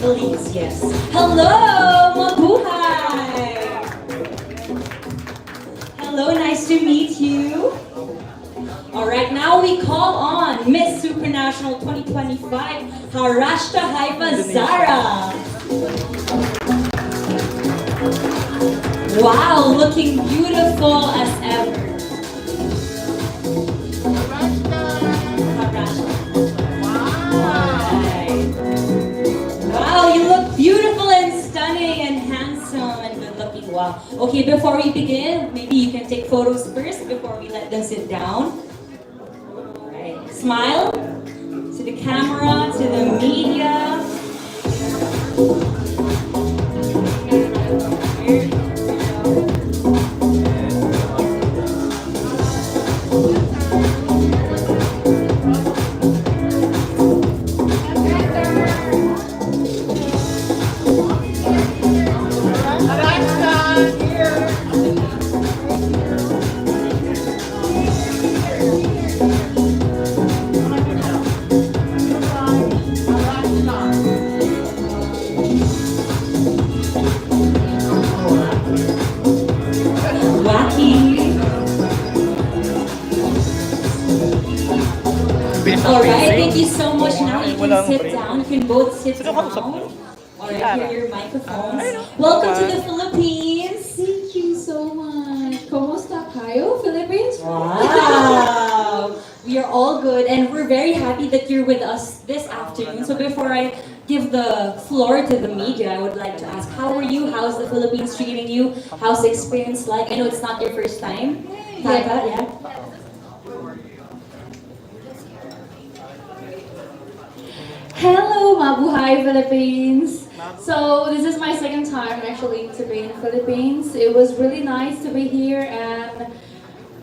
Please, yes. Hello, mabuhay! Hello, nice to meet you. All right, now we call on Miss Supranational 2025, Harashta Haifa Zahra. Wow, looking beautiful as ever. Wow, you look beautiful and stunning and handsome and good looking. Wow. Okay, before we begin, maybe you can take photos first before we let them sit down. All right. Smile to the camera, to the media. Alright, thank you so much. Now you can sit down. You can both sit down. Alright, here are your microphones. Welcome to the Philippines. Thank you so much. Kumusta kayo, Philippines? Wow! We are all good and we're very happy that you're with us this afternoon. So before I give the floor to the media, I would like to ask, how are you? How's the Philippines treating you? How's the experience like? I know it's not your first time. Yeah. Hello, mabuhay, Philippines. So this is my second time actually to be in the Philippines. It was really nice to be here, and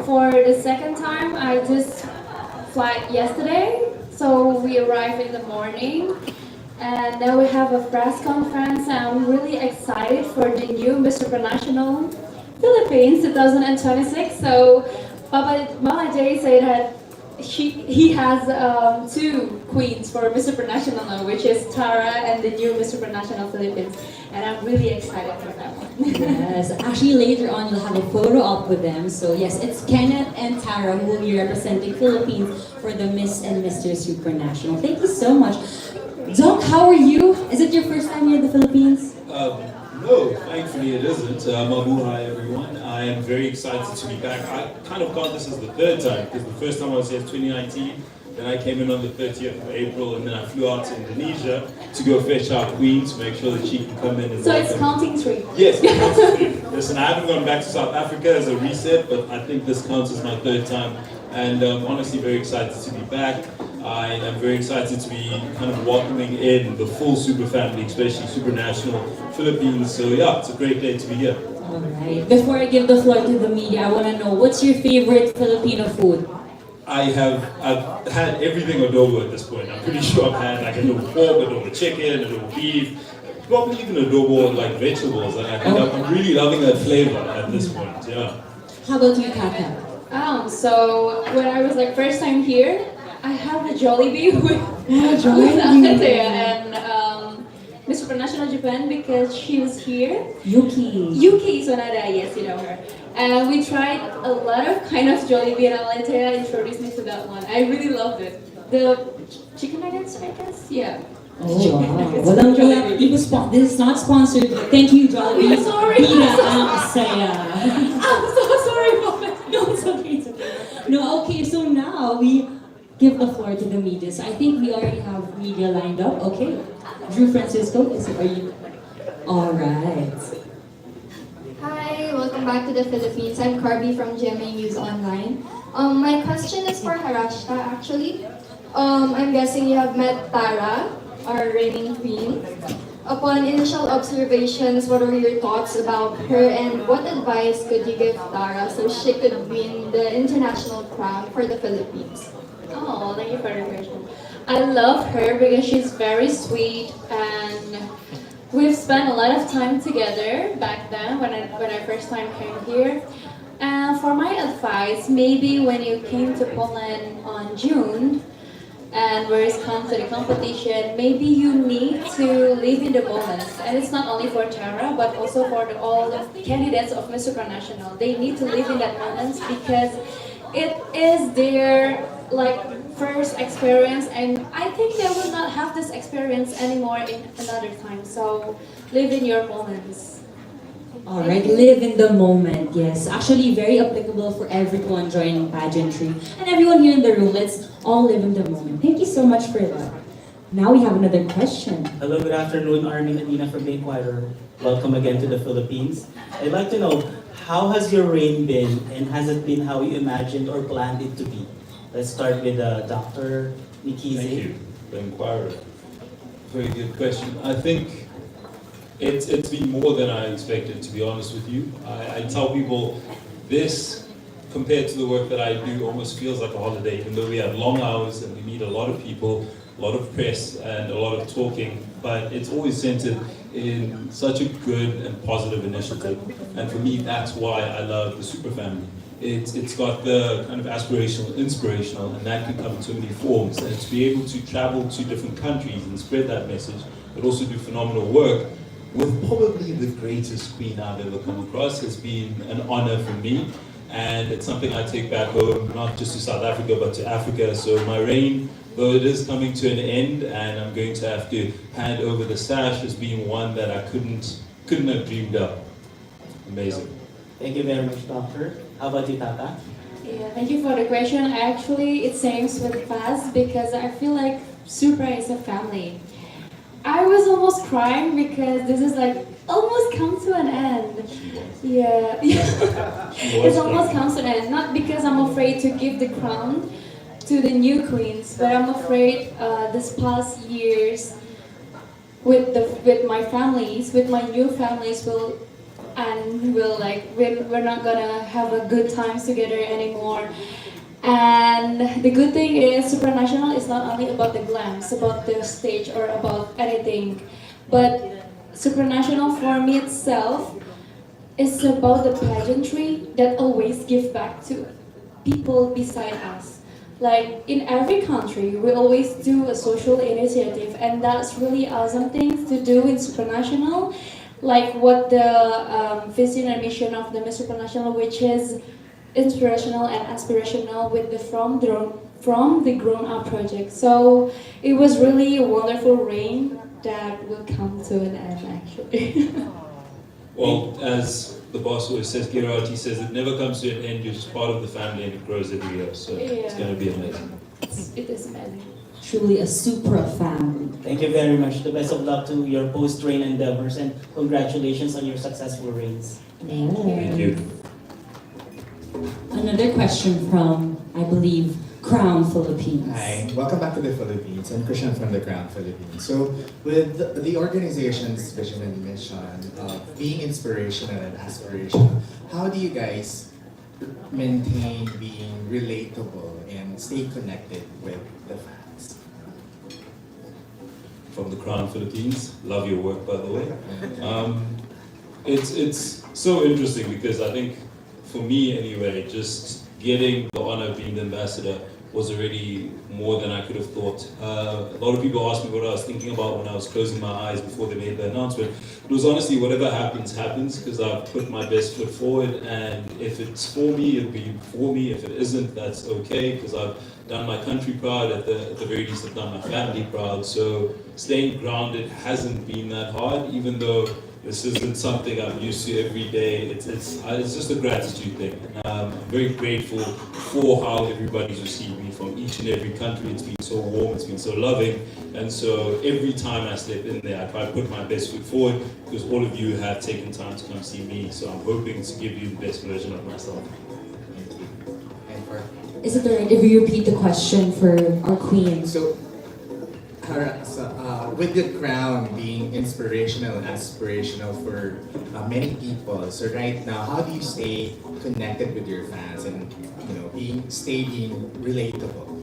for the second time, I just flew yesterday. So we arrived in the morning, and now we have a press conference. And I'm really excited for the new Miss Supranational Philippines 2026. So Mama Jay said that he has two queens for Miss Supranational now, which is Tara and the new Miss Supranational Philippines, and I'm really excited for that one. Yes, actually later on you'll have a photo op with them. So yes, it's Kenneth and Tara who will be representing Philippines for the Miss and Mister Supranational. Thank you so much. Doc, how are you? Is it your first time here in the Philippines? No, thankfully it isn't. Mabuhay everyone. I am very excited to be back. I kind of count this as the third time because the first time I was here was 2019, then I came in on the 30th of April, and then I flew out to Indonesia to go fetch our queen to make sure that she can come in and So it's counting three. Yes, it counts as three. Listen, I haven't gone back to South Africa as a reset, but I think this counts as my third time. And honestly very excited to be back. I am very excited to be kind of welcoming in the full super family, especially Supranational Philippines. So yeah, it's a great day to be here. Alright, before I give the floor to the media, I want to know, what's your favorite Filipino food? I've had everything adobo at this point. I'm pretty sure I've had like adobo pork, adobo chicken, adobo beef, probably even adobo like vegetables. And I think I'm really loving that flavor at this point, yeah. How about you, Kaka? So when I was like first time here, I have the Jollibee with Jollibee. and Miss Supranational Japan because she was here. Yuki Sonada, yes, you know her. And we tried a lot of kind of Jollibee, and Alentea introduced me to that one. I really loved it. The chicken nuggets, I guess? Yeah. Oh, wow. This is not sponsored, but thank you, Jollibee. I'm sorry. I'm so sorry, Mama. No, it's okay, it's okay. No, okay, so now we give the floor to the media. So I think we already have media lined up. Okay. Drew Francisco, are you? Alright. Hi, welcome back to the Philippines. I'm Carby from GMA News Online. My question is for Harashta actually. I'm guessing you have met Tara, our reigning queen. Upon initial observations, what are your thoughts about her, and what advice could you give Tara so she could win the international crown for the Philippines? Oh, thank you for the question. I love her because she's very sweet, and we've spent a lot of time together back then when I first time came here. And for my advice, maybe when you came to Poland on June, And whereas come to the competition, maybe you need to live in the moments. And it's not only for Tara, but also for all the candidates of Miss Supranational. They need to live in that moments because it is their like first experience, and I think they will not have this experience anymore in another time. So live in your moments. All right, live in the moment. Yes, actually very applicable for everyone joining pageantry and everyone here in the room. Let's all live in the moment. Thank you so much for that. Now we have another question. Hello, good afternoon. Armin and Nina from the Inquirer. Welcome again to the Philippines. I'd like to know, how has your reign been, and has it been how you imagined or planned it to be? Let's start with Dr. Mkhize. Thank you, the Inquirer. Very good question. I think it's been more than I expected, to be honest with you. I tell people this, compared to the work that I do, almost feels like a holiday, even though we have long hours and we meet a lot of people, a lot of press and a lot of talking, but it's always centered in such a good and positive initiative. And for me, that's why I love the Super Family. It's got the kind of aspirational, inspirational, and that can come in so many forms. And to be able to travel to different countries and spread that message, but also do phenomenal work with probably the greatest queen I've ever come across has been an honor for me. And it's something I take back home, not just to South Africa, but to Africa. So my reign, though it is coming to an end, and I'm going to have to hand over the sash, as being one that I couldn't have dreamed up. Amazing. Thank you very much, Doctor. How about you, Tata? Yeah, thank you for the question. Actually, it seems with Faz because I feel like Supra is a family. I was almost crying because this is like almost come to an end. Yeah, it's almost comes to an end. Not because I'm afraid to give the crown to the new queens, but I'm afraid this past years with my families, with my new families will we're not gonna have a good times together anymore. And the good thing is Supranational is not only about the glams, about the stage or about anything, but Supranational for me itself is about the pageantry that always give back to people beside us. Like in every country, we always do a social initiative, and that's really awesome things to do in Supranational. Like what the vision and mission of the Miss Supranational, which is inspirational and aspirational with the from the grown up project. So it was really a wonderful reign that will come to an end actually. Well, as the boss always says, Girardi says, it never comes to an end, you're just part of the family and it grows every year. So it's going to be amazing. It is amazing. Truly a Supra family. Thank you very much. The best of luck to your post-reign endeavors, and congratulations on your successful reigns. Thank you. Another question from, I believe, Crown Philippines. Hi, welcome back to the Philippines. I'm Christian from the Crown Philippines. So, with the organization's vision and mission of being inspirational and aspirational, how do you guys maintain being relatable and stay connected with the fans? From the Crown Philippines, love your work, by the way. It's so interesting because I think, for me anyway, just getting the honor of being the ambassador was already more than I could have thought. A lot of people asked me what I was thinking about when I was closing my eyes before they made the announcement. It was honestly, whatever happens, happens, because I've put my best foot forward, and if it's for me, it'll be for me. If it isn't, that's okay, because I've done my country proud, at the very least I've done my family proud. So staying grounded hasn't been that hard, even though this isn't something I'm used to every day. It's just a gratitude thing. I'm very grateful for how everybody's received me from each and every country. It's been so warm, it's been so loving. And so every time I step in there, I try to put my best foot forward, because all of you have taken time to come see me. So I'm hoping to give you the best version of myself. Thank you. And for Is it alright if we repeat the question for our queen? so, with the crown being inspirational and aspirational for many people, so right now, how do you stay connected with your fans and stay being relatable?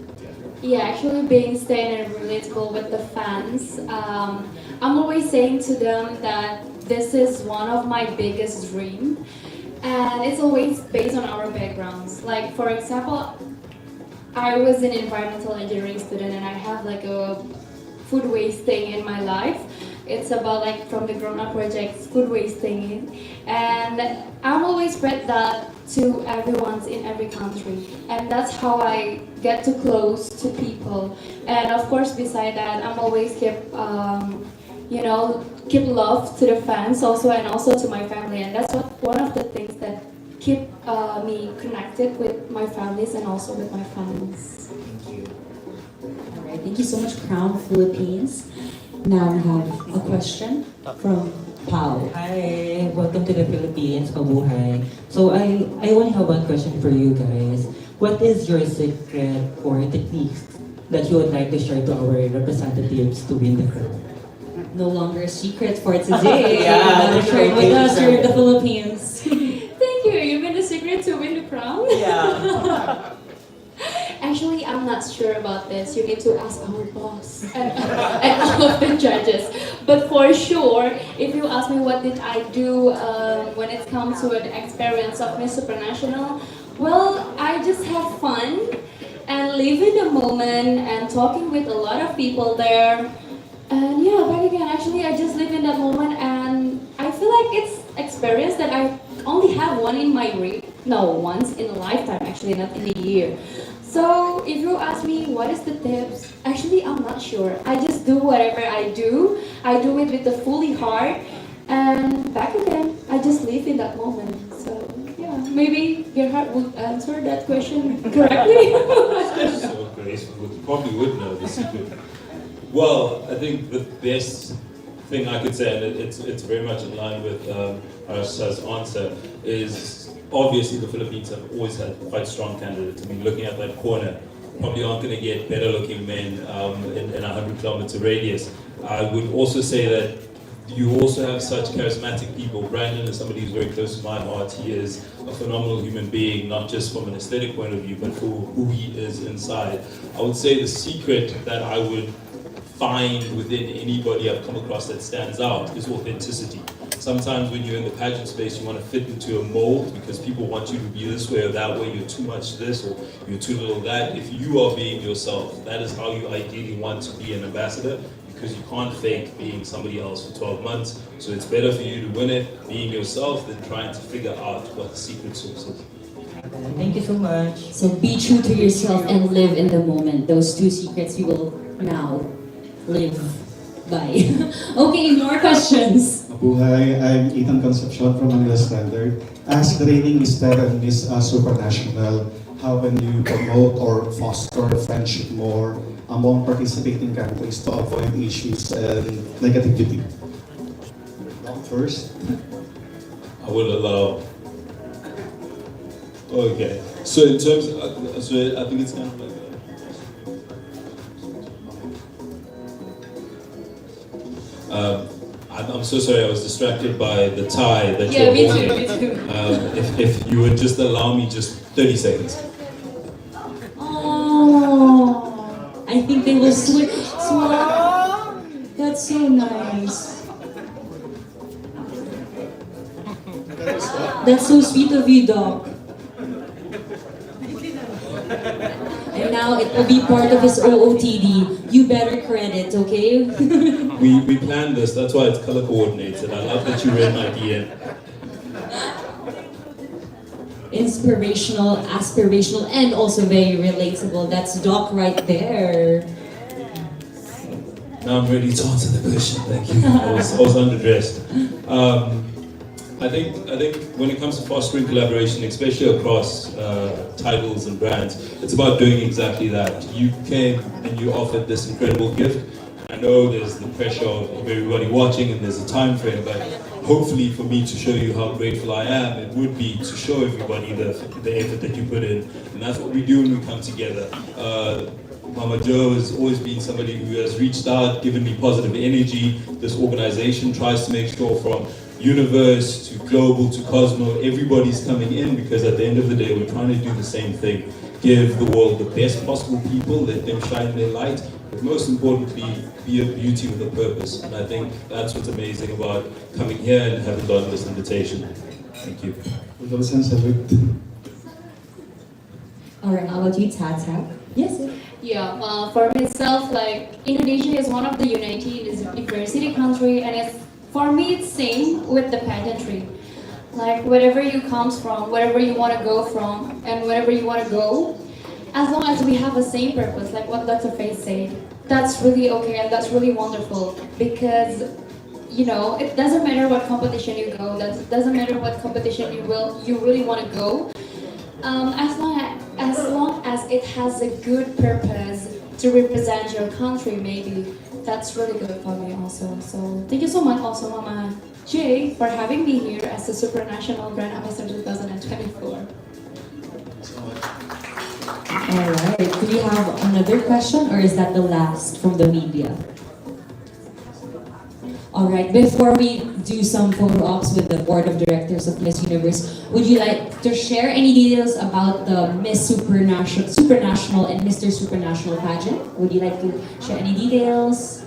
Yeah, actually staying relatable with the fans. I'm always saying to them that this is one of my biggest dreams, and it's always based on our backgrounds. Like for example, I was an environmental engineering student and I have like a food wasting in my life. It's about like from the grown up projects, food wasting. And I'm always spread that to everyone's in every country. And that's how I get too close to people. And of course, beside that, I'm always keep love to the fans also and also to my family. And that's one of the things that keep me connected with my families and also with my fans. Thank you. All right, thank you so much, Crown Philippines. Now we have a question from Pao. Hi, welcome to the Philippines, mabuhay. So I only have one question for you guys. What is your secret or techniques that you would like to share to our representatives to win the crown? No longer a secret for today. Yeah, Shared with us here in the Philippines. Thank you. You mean the secret to win the crown? Yeah. Actually, I'm not sure about this. You need to ask our boss and all of the judges. But for sure, if you ask me what did I do when it comes to the experience of Miss Supranational, well, I just have fun and live in the moment and talking with a lot of people there. And yeah, but again, actually, I just live in that moment and I feel like it's experience that I only have once in a lifetime, actually, not in a year. So if you ask me what is the tips, actually I'm not sure. I just do whatever I do. I do it with a fully heart, and back again, I just live in that moment. So yeah, maybe your heart would answer that question correctly. So graceful. You probably would know the secret. Well, I think the best thing I could say, and it's very much in line with Harashta's answer, is obviously the Philippines have always had quite strong candidates. I mean, looking at that corner, probably aren't going to get better looking men in a 100-kilometer radius. I would also say that you also have such charismatic people. Brandon is somebody who's very close to my heart. He is a phenomenal human being, not just from an aesthetic point of view, but for who he is inside. I would say the secret that I would find within anybody I've come across that stands out is authenticity. Sometimes when you're in the pageant space, you want to fit into a mold because people want you to be this way or that way. You're too much this or you're too little that. If you are being yourself, that is how you ideally want to be an ambassador, because you can't fake being somebody else for 12 months. So it's better for you to win it being yourself than trying to figure out what the secret sauce is. Thank you so much. So be true to yourself and live in the moment. Those two secrets we will now live by. Okay, more questions. Mabuhay, I'm Ethan Concepcion from Manila Standard. As the reigning Miss Mister and Miss Supranational, how can you promote or foster friendship more among participating countries to avoid issues and negativity? First. I will allow. Okay. So in terms, so I think it's kind of like. I'm so sorry, I was distracted by the tie that Yeah, you're me too, holding. me too. If you would just allow me just 30 seconds. Oh, I think they will switch. That's so nice. That's so sweet of you, Doc. And now it will be part of his OOTD. You better credit, okay? We planned this, that's why it's color coordinated. I love that you read my DM. Inspirational, aspirational, and also very relatable. That's Doc right there. Now I'm ready to answer the question, thank you. I was underdressed. I think when it comes to fostering collaboration, especially across titles and brands, it's about doing exactly that. You came and you offered this incredible gift. I know there's the pressure of everybody watching and there's a time frame, but hopefully for me to show you how grateful I am, it would be to show everybody the effort that you put in. And that's what we do when we come together. Mama Joe has always been somebody who has reached out, given me positive energy. This organization tries to make sure from universe to global to cosmo, everybody's coming in because at the end of the day, we're trying to do the same thing. Give the world the best possible people, let them shine their light, but most importantly, be a beauty with a purpose. And I think that's what's amazing about coming here and having gotten this invitation. Thank you. All right, how about you, Tata? Yes. Yeah, for myself, like Indonesia is one of the united diversity country, and it's for me it's same with the pageantry. Like wherever you comes from, wherever you want to go from, and wherever you want to go, as long as we have the same purpose, like what Dr. Faith said, that's really okay and that's really wonderful because it doesn't matter what competition you go, that doesn't matter what competition you really want to go, as long as it has a good purpose to represent your country, maybe that's really good for me also. So thank you so much also, Mama Jay, for having me here as the Supranational Brand Ambassador 2024. All right. Do we have another question, or is that the last from the media? All right. Before we do some photo ops with the board of directors of Miss Universe, would you like to share any details about the Miss Supranational and Mister Supranational pageant? Would you like to share any details?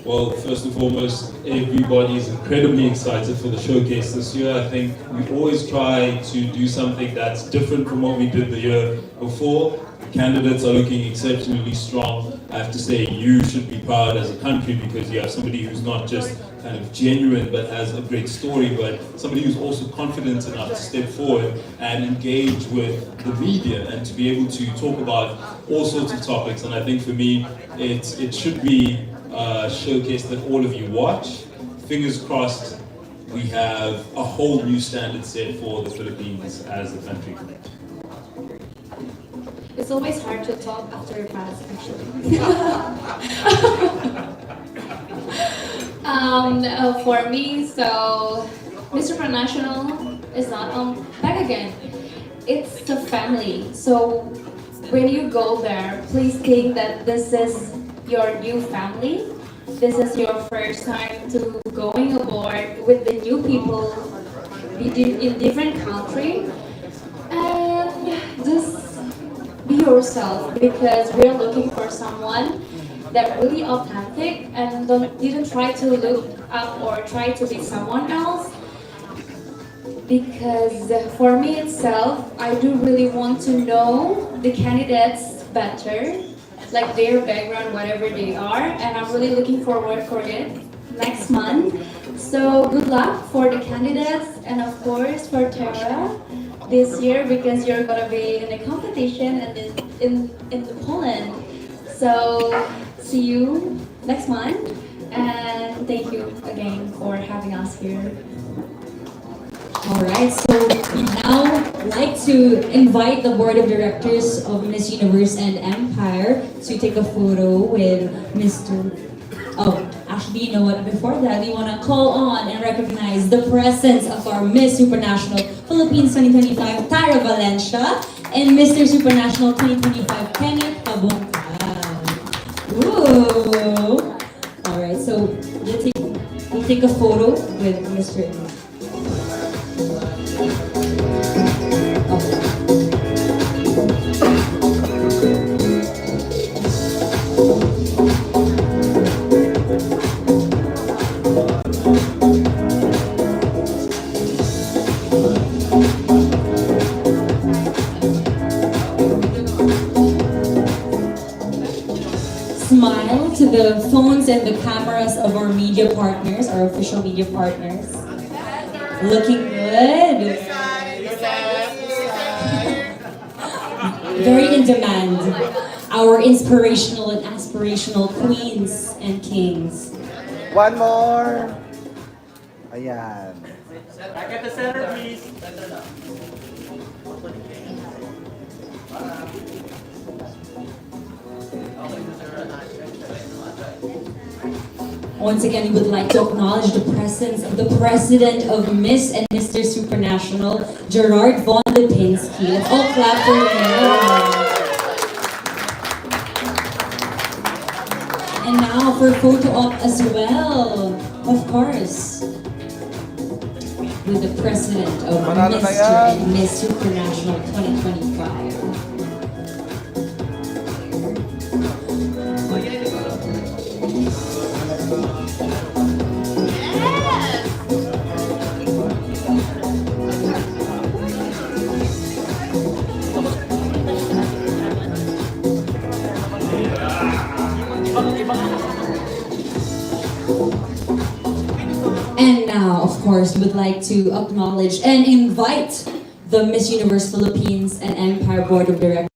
Well, first and foremost, everybody is incredibly excited for the showcase this year. I think we always try to do something that's different from what we did the year before. The candidates are looking exceptionally strong. I have to say, you should be proud as a country because you have somebody who's not just kind of genuine but has a great story, but somebody who's also confident enough to step forward and engage with the media and to be able to talk about all sorts of topics. And I think for me, it should be showcase that all of you watch. Fingers crossed, we have a whole new standard set for the Philippines as a country. It's always hard to talk after a pass, actually. For me, so Mr. Supranational is not back again. It's a family. So when you go there, please think that this is your new family. This is your first time to going aboard with the new people in different country, and just be yourself because we're looking for someone that really authentic and didn't try to look up or try to be someone else. Because for me itself, I do really want to know the candidates better, like their background, whatever they are, and I'm really looking forward for it next month. So good luck for the candidates and of course for Tara this year because you're gonna be in a competition and in Poland. So see you next month and thank you again for having us here. All right, so we now like to invite the board of directors of Miss Universe and Empire to take a photo with Mr. Oh, actually, you know what? Before that, we want to call on and recognize the presence of our Miss Supranational Philippines 2025, Tara Valencia, and Mr. Supranational 2025, Kenneth Kabungka. Ooh! All right, so we'll take a photo with Mr. Smile to the phones and the cameras of our media partners, our official media partners. Looking good. Very in demand. Our inspirational and aspirational queens and kings. One more. Ayan. Back at the center, please. Once again, we would like to acknowledge the presence of the president of Miss and Mister Supranational, Gerard Von Lipinski. Let's all clap for him. And now for photo op as well, of course, with the president of Mr. and Miss Supranational 2025. And now, of course, we would like to acknowledge and invite the Miss Universe Philippines and Empire Board of Directors